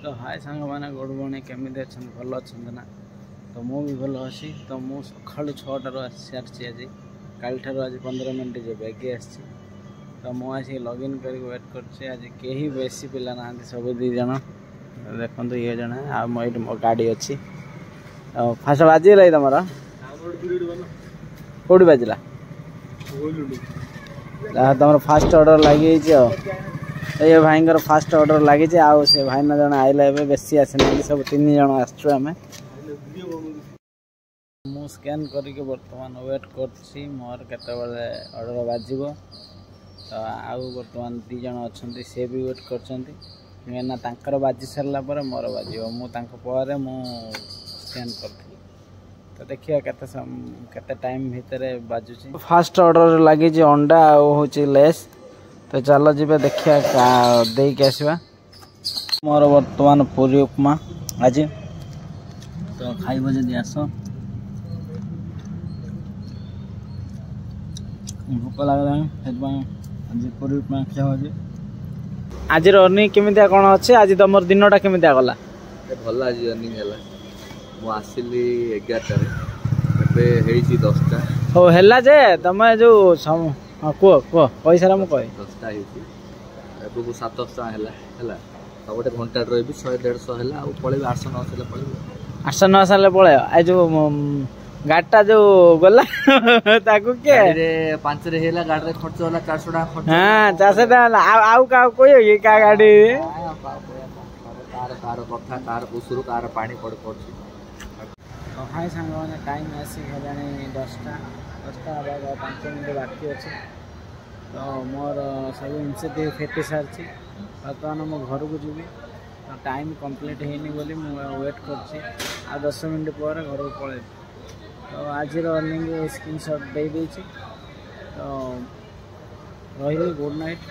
तो हाय सांग मैंने गुड मॉर्निंग केमी अच्छा भल अच्छा ना तो मु भी भल अच्छी तो मु सका 6टार आसी आज काली ठार आज 15 मिनट जो बेगे आसी तो मुझे लॉगिन कर वेट कर आज कहीं बेसी पिला ना सब 2 जन देखो ये जन ये मो गाड़ी अच्छी फास्ट बाजिगला तुम कौटी बाजिला तुम फास्ट ऑर्डर लगी ये भाई फास्ट ऑर्डर लगी से भाई ना जन आइला बेसी आसना सब 3 जन आसमें मु स्कैन करके बर्तमान वेट कर मोर केत ऑर्डर बाजिब तो आउ बर्तमान 2 जन अच्छा सी भी वेट कर बाजी सारा पर मोर बाजिब मुझे मु स्कैन कर तो देखिए केते टाइम भितर बाजुची फास्ट ऑर्डर लगी अंडा हूँ लेस तो चलो जी देखिए दे के आसवा मोर बर्तमान पूरी उपमा आज तो खाइब जदि आस भोक लगला आज पूरी उपमा खाओ आज रनिंग केमी कौन अच्छे आज तुम दिनटा केमी गला भल आज रनिंग है मु आसिली 11 10टा हो हैला जे तमे जो को पैसा मु कहे 10टा हेची एबो 700 हैला हैला तो गोटे घंटा रही 100 150 हैला आ पळे 800 900 पळे 800 900 पळे आ जो गाटा जो गला ताकू के रे 5 रे हैला गाड़ी रे खर्च होला 400 टाका खर्च हां 400 टाका आउ का कोयो ये का गाड़ी कार कथा कार पुसुरु कार पानी पड़ पड़छ तो हाय सांग मैंने टाइम आसी हेलानी 10टा 5 मिनट बाकी अच्छे तो मोर सब इनसेटिव फेटी सारी बर्तमान मो घर को जी तो टाइम कंप्लीट होनी बोली वेट कर 10 मिनट पर घर को पड़े तो आज रनिंग स्क्रीनशॉट दे देछि तो रही गुड नाइट।